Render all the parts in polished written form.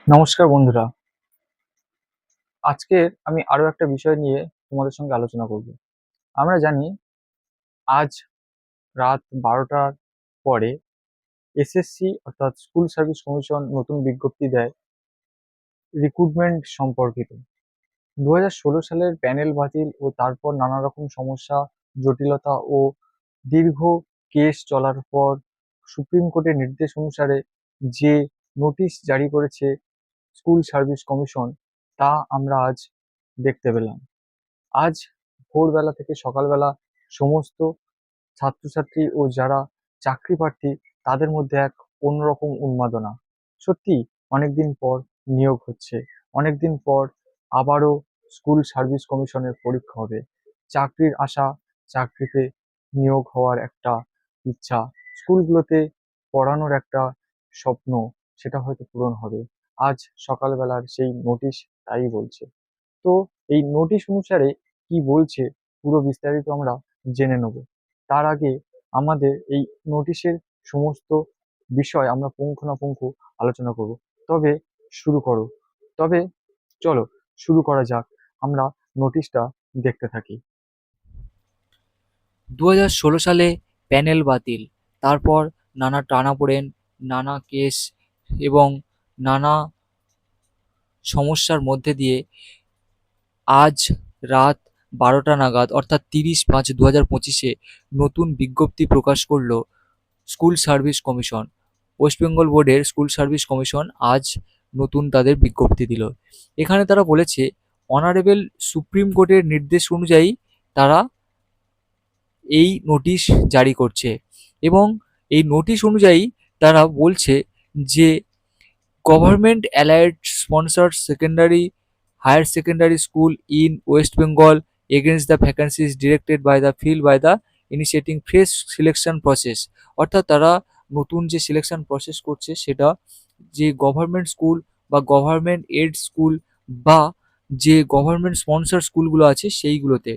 নমস্কার বন্ধুরা। আজকে আমি আরো একটা বিষয় নিয়ে তোমাদের সঙ্গে আলোচনা করব। আমরা জানি আজ রাত 12টার পরে এসএসসি অর্থাৎ স্কুল সার্ভিস কমিশন নতুন বিজ্ঞপ্তি দেয় রিক্রুটমেন্ট সম্পর্কিত। 2016 সালের প্যানেল বাতিল ও তারপর নানা রকম সমস্যা, জটিলতা ও দীর্ঘ কেস চলার পর সুপ্রিম কোর্টের নির্দেশ অনুসারে যে নোটিশ জারি করেছে স্কুল সার্ভিস কমিশন, তা আমরা আজ দেখতে পেলাম। আজ ভোরবেলা থেকে সকালবেলা সমস্ত ছাত্রছাত্রী ও যারা চাকরি প্রার্থী তাদের মধ্যে এক অন্যরকম উন্মাদনা। সত্যি অনেকদিন পর নিয়োগ হচ্ছে, অনেকদিন পর আবারও স্কুল সার্ভিস কমিশনের পরীক্ষা হবে। চাকরির আশা, চাকরিতে নিয়োগ হওয়ার একটা ইচ্ছা, স্কুলগুলোতে পড়ানোর একটা স্বপ্ন, সেটা হয়তো পূরণ হবে। আজ সকালবেলার সেই নোটিশ তাই বলছে। তো এই নোটিশ অনুসারে কি বলছে পুরো বিস্তারিত আমরা জেনে নেব। তার আগে আমাদের এই নোটিশের সমস্ত বিষয় আমরা পুঙ্খানুপুঙ্খ আলোচনা করব। তবে শুরু করো তবে চলো শুরু করা যাক। আমরা নোটিশটা দেখতে থাকি। 2016 সালে প্যানেল বাতিল, তারপর নানা টানাপোড়েন, নানা কেস এবং নানা সমস্যার মধ্যে দিয়ে আজ রাত 12টা নাগাদ অর্থাৎ 30/5/2025 নতুন বিজ্ঞপ্তি প্রকাশ করল school service commission. West Bengal বোর্ডের স্কুল সার্ভিস কমিশন আজ নতুন তাদের বিজ্ঞপ্তি দিল। এখানে তারা বলেছে অনারেবল সুপ্রিম কোর্টের নির্দেশ অনুযায়ী তারা এই নোটিশ জারি করছে এবং এই নোটিশ অনুযায়ী তারা বলছে যে government aided sponsored secondary higher secondary school in West Bengal against the vacancies directed by the field by the initiating fresh selection process. অর্থাৎ তারা নতুন যে সিলেকশন প্রসেস করছে সেটা যে গভর্নমেন্ট স্কুল বা গভর্নমেন্ট এড স্কুল বা যে গভর্নমেন্ট স্পন্সর স্কুলগুলো আছে সেইগুলোতে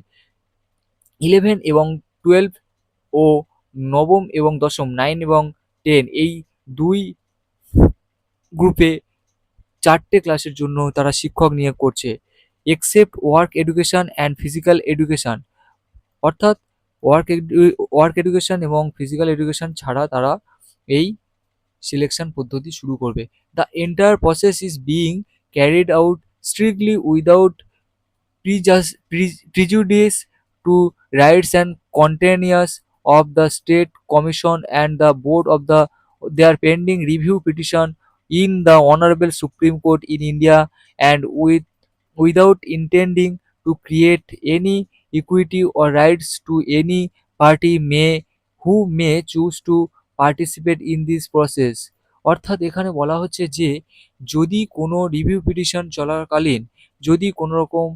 11 এবং 12 ও নবম এবং দশম 9 এবং 10 এই দুই গ্রুপে 4টে ক্লাসের জন্য তারা শিক্ষক নিয়োগ করছে। Except work education and physical education, অর্থাৎ ওয়ার্ক এডুকেশন এবং ফিজিক্যাল এডুকেশন ছাড়া তারা এই সিলেকশন পদ্ধতি শুরু করবে। The entire process is being carried out strictly without prejudice to rights and continuance of the state commission and the board of their pending review petition in the honorable supreme court in India, and without intending to create any equity or rights to any party may who may choose to participate in this process। অর্থাৎ এখানে বলা হচ্ছে যে যদি কোনো review petition চলাকালীন যদি কোনো রকম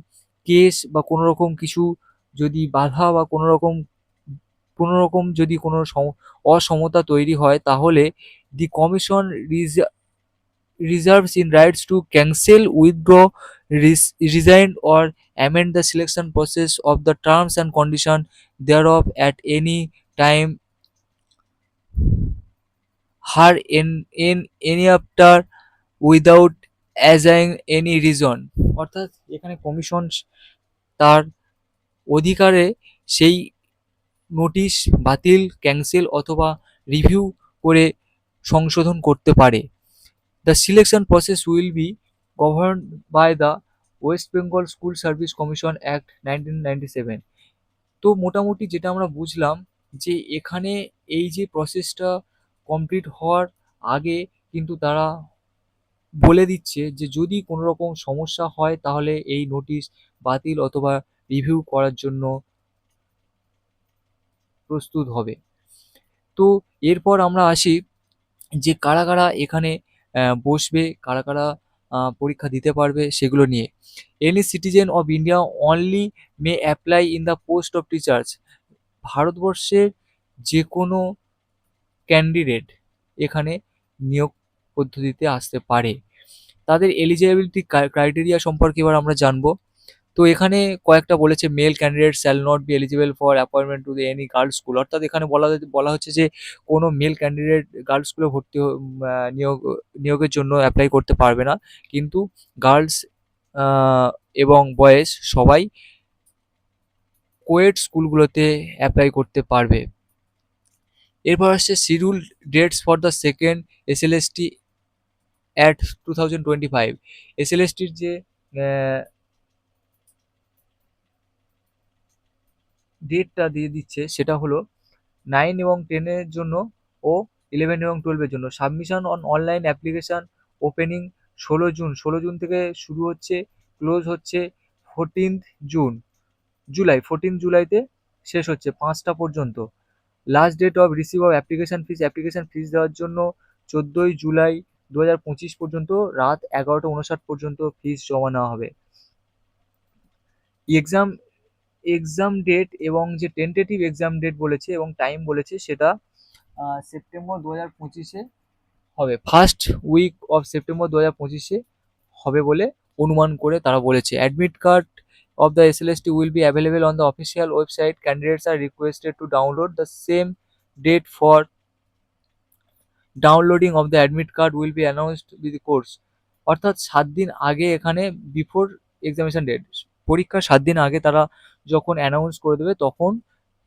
কেস বা কোনো রকম কিছু যদি বাধা বা কোনো রকম যদি কোনো অসমতা তৈরি হয়, তাহলে দি commission reserves in rights to cancel, withdraw, resign or amend the selection process of the terms and condition thereof at any time her in any after without assigning any reason। অর্থাৎ এখানে কমিশন তার অধিকারে সেই notice বাতিল, cancel অথবা review করে সংশোধন করতে পারে। The selection process will be governed by the West Bengal School Service Commission Act 1997। তো মোটামুটি যেটা আমরা বুঝলাম যে এখানে এই যে প্রসেসটা কমপ্লিট হওয়ার আগে কিন্তু তারা বলে দিচ্ছে যে যদি কোনো রকম সমস্যা হয় তাহলে এই নোটিশ বাতিল অথবা রিভিউ করার জন্য প্রস্তুত হবে। তো এরপর আমরা আসি যে কারা কারা এখানে বসবে, কারা কারা পরীক্ষা দিতে পারবে সেগুলো নিয়ে। Any citizen of India only may apply in the post of teachers. ভারতবর্ষের যে কোনো ক্যান্ডিডেট এখানে নিয়োগ পদ্ধতিতে আসতে পারে। তাদের এলিজিবিলিটি ক্রাইটেরিয়া সম্পর্কে এবার আমরা জানবো। তো এখানে কয়েকটা বলেছে male candidate shall not be eligible for appointment to any girls school, অর্থাৎ এখানে বলা হচ্ছে যে কোনো মেল ক্যান্ডিডেট গার্লস স্কুলে নিয়োগের জন্য অ্যাপ্লাই করতে পারবে না, কিন্তু গার্লস এবং বয়েজ সবাই কোয়েড স্কুলগুলোতে অ্যাপ্লাই করতে পারবে। এরপর আসছে schedule dates for the second SLST at 2025। এসএলএসটির যে ডেটটা দিয়ে দিচ্ছে সেটা হলো 9 এবং 10 এর জন্য ও 11 এবং 12 এর জন্য। Submission on online application opening 16 June, 16 June থেকে শুরু হচ্ছে, ক্লোজ হচ্ছে 14 জুন, জুলাই 14 জুলাইতে শেষ হচ্ছে 5টা পর্যন্ত। Last date of receive of application fees দেওয়ার জন্য 14 জুলাই 2025 পর্যন্ত রাত 11টা 59 পর্যন্ত ফিস জমা নেওয়া হবে। এক্সাম এক্সাম ডেট এবং যে টেন্টেটিভ এক্সাম ডেট বলেছে এবং টাইম বলেছে সেটা সেপ্টেম্বর 2025-এ হবে, ফার্স্ট উইক অফ সেপ্টেম্বর 2025-এ হবে বলে অনুমান করে তারা বলেছে। Admit card of the SLST will be available on the official website. Candidates are requested to download the same date for downloading of the admit card will be announced with the course. অর্থাৎ 7 দিন আগে এখানে before examination date, পরীক্ষার 7 দিন আগে তারা যখন announce করে দেবে তখন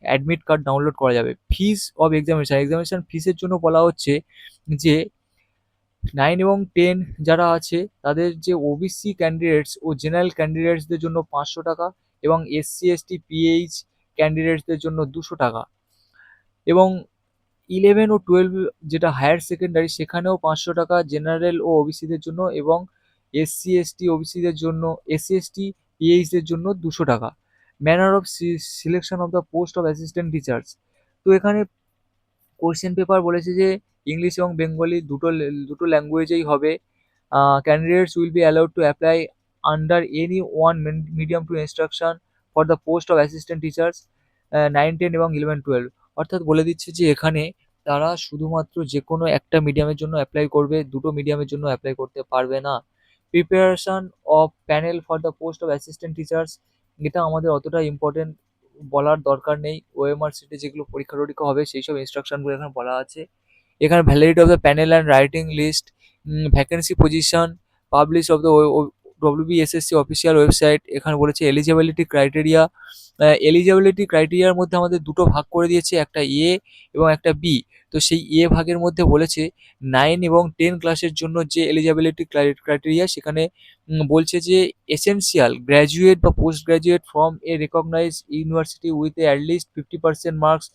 অ্যাডমিট কার্ড ডাউনলোড করা যাবে। ফিস অফ এক্সামিনেশন ফিসের জন্য বলা হচ্ছে যে 9 এবং 10 যারা আছে তাদের যে ওবিসি ক্যান্ডিডেটস ও জেনারেল ক্যান্ডিডেটসদের জন্য 500 টাকা এবং এসসি এসটি পিএইচ ক্যান্ডিডেটসদের জন্য 200 টাকা, এবং 11 ও 12 যেটা হায়ার সেকেন্ডারি সেখানেও 500 টাকা জেনারেল ও ওবিসিদের জন্য, এবং এসসি এসটি ওবিসিদের জন্য, এসসি এসটি পিএইচদের জন্য 200 টাকা। Manner of selection of the post of assistant teachers, তো এখানে কোশ্চেন পেপার বলেছে যে ইংলিশ এবং বেঙ্গলি দুটো ল্যাঙ্গুয়েজেই হবে। Candidates will be allowed to apply under any one medium to instruction for the post of assistant teachers 9, 10 এবং 11, 12। অর্থাৎ বলে দিচ্ছে যে এখানে তারা শুধুমাত্র যে কোনো একটা মিডিয়ামের জন্য অ্যাপ্লাই করবে, দুটো মিডিয়ামের জন্য অ্যাপ্লাই করতে পারবে না। Preparation of panel for the post of assistant teachers, এটা আমাদের অতটা ইম্পর্টেন্ট বলার দরকার নেই, ওএমআর সিটে যেগুলো পরীক্ষা টরীক্ষা হবে সেই সব ইনস্ট্রাকশনগুলো এখানে বলা আছে। এখানে validity of the panel and রাইটিং list, vacancy position publish of the WBSSC official website. এখানে বলেছে এলিজিবিলিটি ক্রাইটেরিয়া, এলিজিবিলিটি ক্রাইটেরিয়ার মধ্যে আমাদের দুটো ভাগ করে দিয়েছে, একটা এ এবং একটা বি। তো সেই এ ভাগের মধ্যে বলেছে 9 এবং 10 ক্লাসের জন্য যে এলিজিবিলিটি ক্রাইটেরিয়া সেখানে বলছে যে এসেনশিয়াল গ্র্যাজুয়েট বা post graduate from a recognized university with at least 50% marks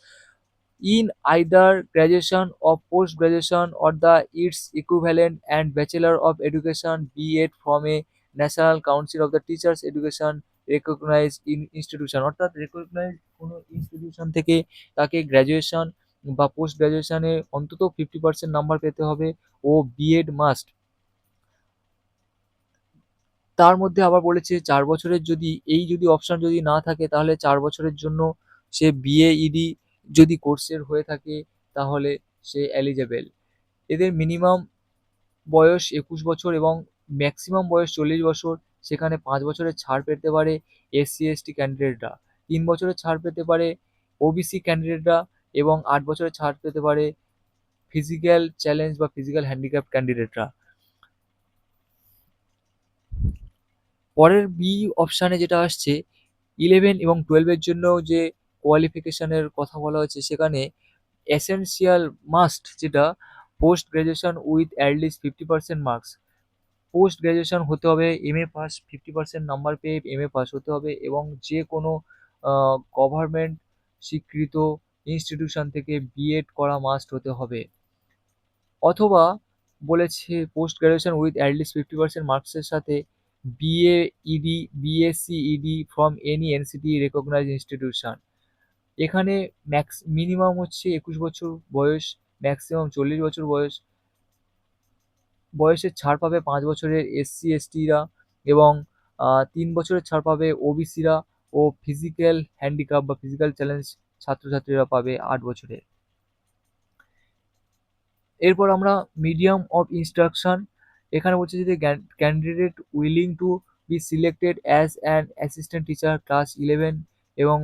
in either graduation or post graduation or the its equivalent, and bachelor of education B.Ed from a national council of the teachers education recognized institution, অর্থাৎ recognise কোনো institution থেকে তাকে graduation বা post গ্র্যাজুয়েশনে অন্তত 50% number পেতে হবে ও B Ed must. তার মধ্যে আবার বলেছে 4 বছরের যদি অপশন যদি না থাকে তাহলে 4 বছরের জন্য সে বিএ/ইডি যদি কোর্সের হয়ে থাকে তাহলে সে এলিজেবল। এদের মিনিমাম বয়স 21 বছর এবং ম্যাক্সিমাম বয়স 40 বছর। সেখানে 5 বছরের ছাড় পেতে পারে এসসি/এসটি ক্যান্ডিডেটরা, 3 বছরের ছাড় পেতে পারে ওবিসি ক্যান্ডিডেটরা, এবং 8 বছরের ছাড় পেতে পারে ফিজিক্যাল চ্যালেঞ্জ বা ফিজিক্যাল হ্যান্ডিক্যাপ ক্যান্ডিডেটরা। পরের বি অপশানে যেটা আসছে 11 এবং 12 এর জন্য যে কোয়ালিফিকেশনের কথা বলা হয়েছে সেখানে এসেনশিয়াল মাস্ট যেটা post graduation with at least 50% marks. Post graduation হতে হবে এমএ পাস, 50% নাম্বার পেয়ে এমএ পাস হতে হবে, এবং যে কোনো গভর্নমেন্ট স্বীকৃত ইনস্টিটিউশন থেকে বিএড করা মাস্ট হতে হবে, অথবা বলেছে পোস্ট গ্র্যাজুয়েশন উইথ অ্যাটলিস্ট 50% মার্কসের সাথে BA Ed, BSc Ed from any NCT recognised institution. এখানে মিনিমাম হচ্ছে 21 বছর বয়স, ম্যাক্সিমাম 40 বছর বয়স। বয়সের ছাড় পাবে 5 বছরের এসসি/এসটিরা, এবং 3 বছরের ছাড় পাবে ওবিসিরা, ও ফিজিক্যাল হ্যান্ডিক্যাপ বা ফিজিক্যাল চ্যালেঞ্জ ছাত্রছাত্রীরা পাবে 8 বছরের। এরপর আমরা মিডিয়াম অফ ইনস্ট্রাকশন, এখানে বলছে যদি candidate willing to be selected as an assistant teacher class 11 এবং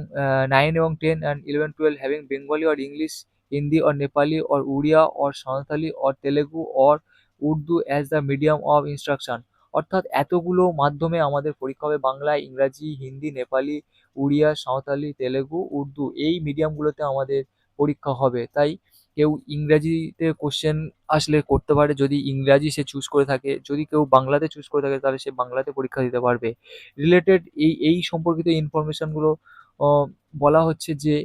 9 এবং 10 and 11 12 having Bengali or English, Hindi or Nepali or Oriya or Santali or Telugu or Urdu as the medium of instruction. অর্থাৎ এতগুলো মাধ্যমে আমাদের পরীক্ষা হবে, বাংলা, ইংরাজি, হিন্দি, নেপালি, উড়িয়া, সাঁওতালি, তেলেগু, উর্দু এই মিডিয়ামগুলোতে আমাদের পরীক্ষা হবে। তাই কেউ ইংরাজিতে কোশ্চেন আসলে করতে পারে যদি ইংরাজি সে চুজ করে থাকে, যদি কেউ বাংলাতে চুজ করে থাকে তাহলে সে বাংলাতে পরীক্ষা দিতে পারবে। রিলেটেড এই সম্পর্কিত ইনফরমেশনগুলো বলা হচ্ছে যে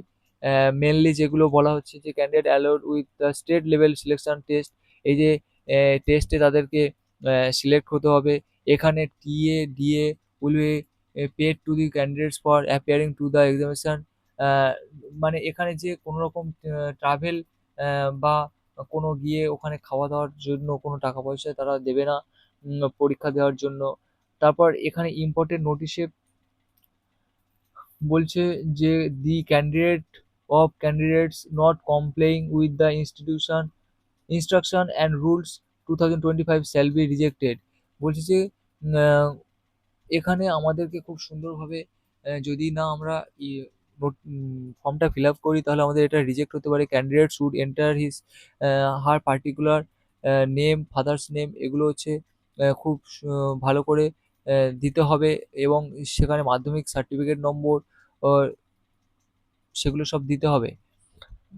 মেনলি যেগুলো বলা হচ্ছে যে candidate allowed with the state level selection test, এই যে টেস্টে তাদেরকে সিলেক্ট হতে হবে। এখানে TA DA will be paid to the candidates for appearing to the examination. মানে এখানে যে কোনো রকম ট্রাভেল বা কোনো গিয়ে ওখানে খাওয়া দাওয়ার জন্য কোনো টাকা পয়সা তারা দেবে না পরীক্ষা দেওয়ার জন্য। তারপর এখানে ইম্পর্টেন্ট নোটিশে বলছে যে the candidate of candidates not কমপ্লাইং with the instruction and rules 2025 shall be rejected। বলছে যে আহ, এখানে আমাদেরকে খুব সুন্দরভাবে যদি না আমরা ফর্মটা ফিল আপ করি তাহলে আমাদের এটা রিজেক্ট হতে পারে। Candidate should enter his her particular name, father's name, এগুলো হচ্ছে খুব ভালো করে দিতে হবে এবং সেখানে মাধ্যমিক সার্টিফিকেট নম্বর সেগুলো সব দিতে হবে,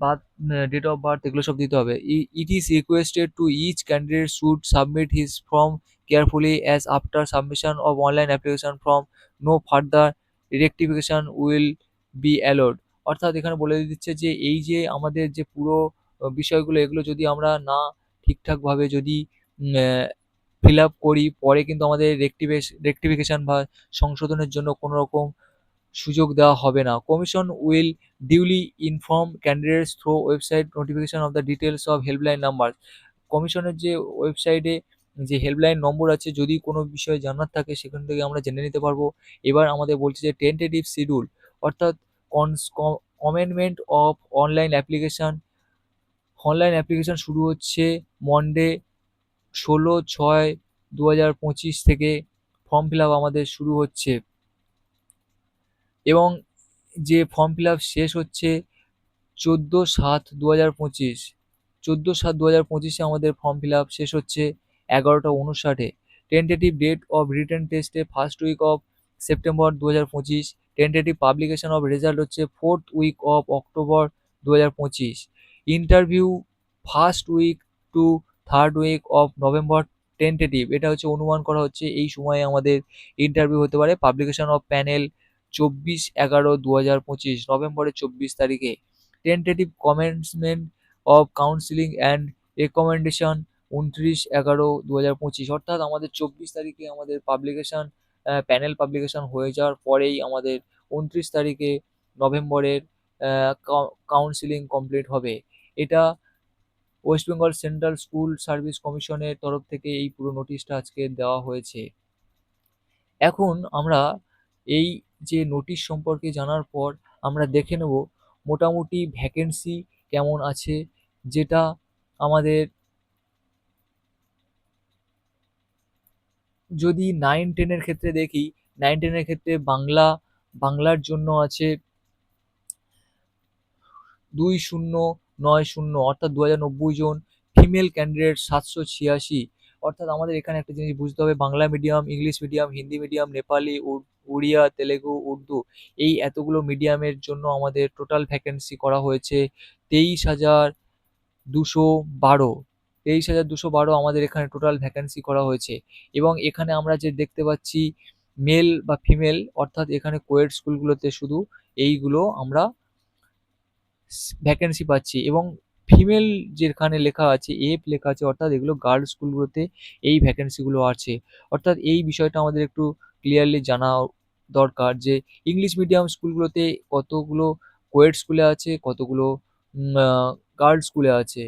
বার্থ ডেট অফ বার্থ এগুলো সব দিতে হবে। It is requested to each candidate should submit his form carefully as after submission of online application form no further rectification will be allowed. অর্থাৎ এখানে বলে দিচ্ছে যে এই যে আমাদের যে পুরো বিষয়গুলো এগুলো যদি আমরা না ঠিকঠাকভাবে যদি ফিল আপ করি পরে কিন্তু আমাদের রেকটিফিকেশন বা সংশোধনের জন্য কোনো রকম সুযোগ দেওয়া হবে না। Commission will duly inform candidates through website notification off the details of helpline number. কমিশনের যে ওয়েবসাইটে যে হেল্পলাইন নম্বর আছে যদি কোনো বিষয়ে জানার থাকে সেখান থেকে আমরা জেনে নিতে পারবো। এবার আমাদের বলছে যে টেন্টেটিভ শিডিউল, অর্থাৎ কমেন্টমেন্ট অফ অনলাইন অ্যাপ্লিকেশন শুরু হচ্ছে মনডে 16/6/2025 থেকে ফর্ম ফিল আপ আমাদের শুরু হচ্ছে এবং যে ফর্ম ফিল আপ শেষ হচ্ছে 14/7/2025। 14/7/2025 আমাদের ফর্ম ফিল আপ শেষ হচ্ছে 11টা 59-এ। টেন্টেটিভ ডেট অফ রিটেন টেস্টে first week of September 2025। Tentative publication of result হচ্ছে fourth week of October 2025। Interview first week to third week of November. Tentative এটা হচ্ছে অনুমান করা হচ্ছে এই সময়ে আমাদের ইন্টারভিউ হতে পারে। পাবলিকেশন অফ প্যানেল 24/11/2025 নভেম্বরের 24 তারিখে। Tentative commencement of counselling and recommendation 29/11/2025। অর্থাৎ আমাদের 24 তারিখে আমাদের পাবলিকেশন প্যানেল পাবলিকেশন হয়ে যাওয়ার পরেই আমাদের 29 তারিখে নভেম্বরের কাউন্সিলিং কমপ্লিট হবে। এটা West Bengal central school service কমিশনের তরফ থেকে এই পুরো নোটিশটা আজকে দেওয়া হয়েছে। এখন আমরা এই যে নোটিশ সম্পর্কে জানার পর আমরা দেখে নেব মোটামুটি ভ্যাকেন্সি কেমন আছে, যেটা আমাদের যদি 9-10-এর ক্ষেত্রে দেখি, 9-10-এর ক্ষেত্রে বাংলার জন্য আছে 2090 অর্থাৎ 2090 জন। Female candidate 786। অর্থাৎ আমাদের এখানে একটা জিনিস বুঝতে হবে, Bangla medium, English medium, Hindi medium, Nepali, Oriya, Telugu, Urdu এই এতগুলো মিডিয়ামের জন্য আমাদের টোটাল ভ্যাকেন্সি করা হয়েছে 23,212। 23,212 আমাদের এখানে টোটাল ভ্যাকেন্সি করা হয়েছে এবং এখানে আমরা যে দেখতে পাচ্ছি মেল বা ফিমেল, অর্থাৎ এখানে কোয়েড স্কুলগুলোতে শুধু এইগুলো আমরা ভ্যাকেন্সি পাচ্ছি এবং ফিমেল যেখানে লেখা আছে এফ লেখা আছে, অর্থাৎ এগুলো গার্লস স্কুলগুলোতে এই ভ্যাকেন্সিগুলো আছে। অর্থাৎ এই বিষয়টা আমাদের একটু ক্লিয়ারলি জানা দরকার যে ইংলিশ মিডিয়াম স্কুলগুলোতে কতগুলো কোয়েড স্কুলে আছে, কতগুলো গার্লস স্কুলে আছে।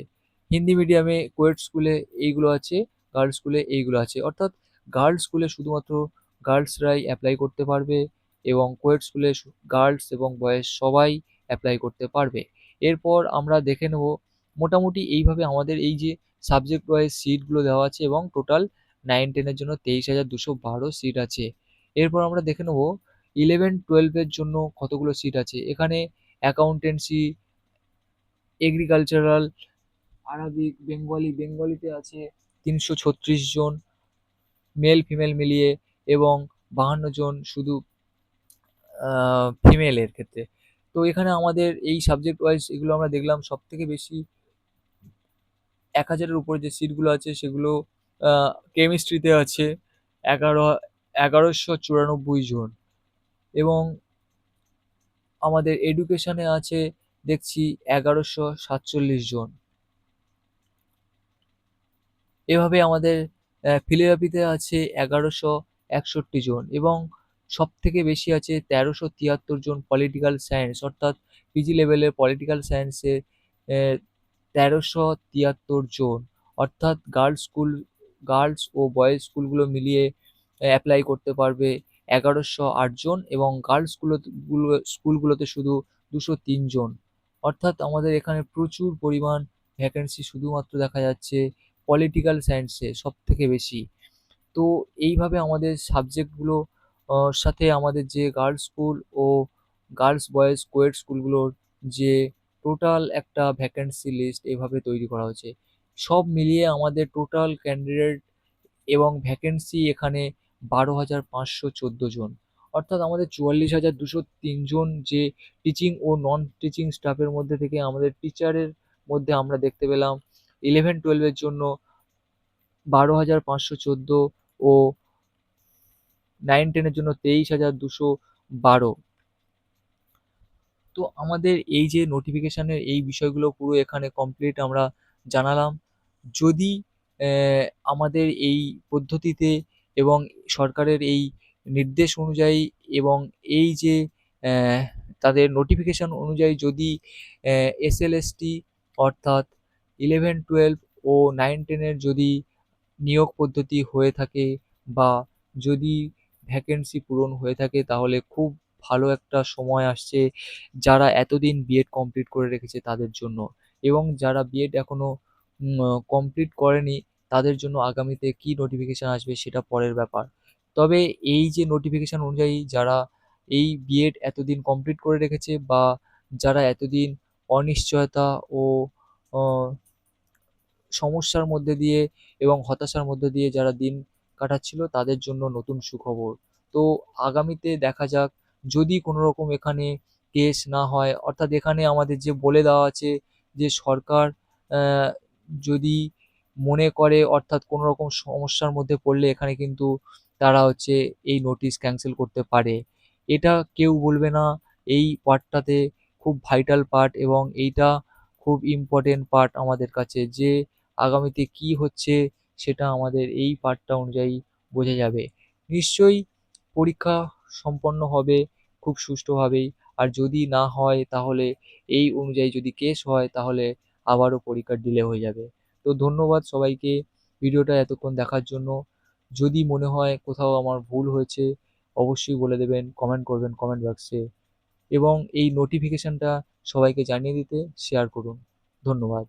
হিন্দি মিডিয়ামে কোয়েড স্কুলে এইগুলো আছে, গার্লস স্কুলে এইগুলো আছে। অর্থাৎ গার্লস স্কুলে শুধুমাত্র গার্লসরাই অ্যাপ্লাই করতে পারবে এবং কোয়েড স্কুলে গার্লস এবং বয়েজ সবাই অ্যাপ্লাই করতে পারবে। এরপর আমরা দেখে নেব মোটামুটি এইভাবে আমাদের এই যে সাবজেক্ট ওয়াইজ সিটগুলো দেওয়া আছে এবং টোটাল 9-10-এর জন্য 23,212 সিট আছে। এরপর আমরা দেখে নেব 11-12 জন্য কতগুলো সিট আছে। এখানে অ্যাকাউন্টেন্সি, এগ্রিকালচারাল, আরবিক, বেঙ্গলিতে আছে 336 জন মেল ফিমেল মিলিয়ে, এবং 52 জন শুধু ফিমেলের ক্ষেত্রে। তো এখানে আমাদের এই সাবজেক্ট ওয়াইজ এগুলো আমরা দেখলাম। সব থেকে বেশি 1000-এর উপরে যে সিটগুলো আছে সেগুলো কেমিস্ট্রিতে আছে 1194 জন, এবং আমাদের এডুকেশনে আছে দেখছি 1147 জন। এভাবে আমাদের ফিলিওলজিতে আছে 1161 জন, এবং সব থেকে বেশি আছে 1373 জন পলিটিক্যাল সায়েন্স, অর্থাৎ পিজি লেভেলের পলিটিক্যাল সায়েন্সে 1373 জন, অর্থাৎ গার্লস ও বয়েজ স্কুলগুলো মিলিয়ে অ্যাপ্লাই করতে পারবে 1108 জন, এবং গার্লস স্কুলগুলোতে শুধু 203 জন। অর্থাৎ আমাদের এখানে প্রচুর পরিমাণ ভ্যাকেন্সি শুধুমাত্র দেখা যাচ্ছে পলিটিক্যাল সায়েন্সে সব থেকে বেশি। তো এইভাবে আমাদের সাবজেক্টগুলো সাথে আমাদের যে গার্লস স্কুল ও গার্লস বয়েজ কোয়েড স্কুলগুলোর যে টোটাল একটা ভ্যাকেন্সি লিস্ট এভাবে তৈরি করা হয়েছে। সব মিলিয়ে আমাদের টোটাল ক্যান্ডিডেট এবং ভ্যাকেন্সি এখানে 12,514 জন। অর্থাৎ আমাদের 44,203 জন যে টিচিং ও নন টিচিং স্টাফের মধ্যে থেকে আমাদের টিচারের মধ্যে আমরা দেখতে পেলাম 11-12 জন্য 12,514, ও 9-10 জন্য 23,212। তো আমাদের এই যে নোটিফিকেশনের এই বিষয়গুলো পুরো এখানে কমপ্লিট আমরা জানালাম। যদি আমাদের এই পদ্ধতিতে এবং সরকারের এই নির্দেশ অনুযায়ী এবং এই যে আহ, তাদের নোটিফিকেশন অনুযায়ী যদি এসএলএসটি, অর্থাৎ 11-12 ও 9-10-এর যদি নিয়োগ পদ্ধতি হয়ে থাকে, বা যদি ভ্যাকেন্সি পূরণ হয়ে থাকে, তাহলে খুব ভালো একটা সময় আসছে যারা এতদিন বিএড কমপ্লিট করে রেখেছে তাদের জন্য, এবং যারা বিএড এখনো কমপ্লিট করেনি তাদের জন্য আগামীতে কি নোটিফিকেশন আসবে সেটা পরের ব্যাপার। তবে এই যে নোটিফিকেশন অনুযায়ী যারা এই বিএড এতদিন কমপ্লিট করে রেখেছে, বা যারা এতদিন অনিশ্চয়তা ও আহ, সমস্যার মধ্যে দিয়ে এবং হতাশার মধ্যে দিয়ে যারা দিন কাটাচ্ছিল, তাদের জন্য নতুন সুখবর। তো আগামীতে দেখা যাক, যদি কোনো রকম এখানে কেস না হয়, অর্থাৎ এখানে আমাদের যে বলে দেওয়া আছে যে সরকার আহ, যদি মনে করে, অর্থাৎ কোনো রকম সমস্যার মধ্যে পড়লে এখানে কিন্তু তারা হচ্ছে এই নোটিশ ক্যান্সেল করতে পারে। এটা কেউ বলবে না। এই পার্টটাতে খুব ভাইটাল পার্ট, এবং এইটা খুব ইম্পর্টেন্ট পার্ট আমাদের কাছে, যে আগামীতে কি হচ্ছে সেটা আমাদের এই পার্টটা অনুযায়ী বোঝা যাবে। নিশ্চয়ই পরীক্ষা সম্পন্ন হবে খুব সুষ্ঠুভাবেই। আর যদি না হয় তাহলে এই অনুযায়ী যদি কেস হয় তাহলে আবারও পরীক্ষা ডিলে হয়ে যাবে। তো ধন্যবাদ সবাইকে ভিডিওটা এতক্ষণ দেখার জন্য। যদি মনে হয় কোথাও আমার ভুল হয়েছে অবশ্যই বলে দেবেন, কমেন্ট করবেন কমেন্ট বক্সে, এবং এই নোটিফিকেশনটা সবাইকে জানিয়ে দিতে শেয়ার করুন। ধন্যবাদ।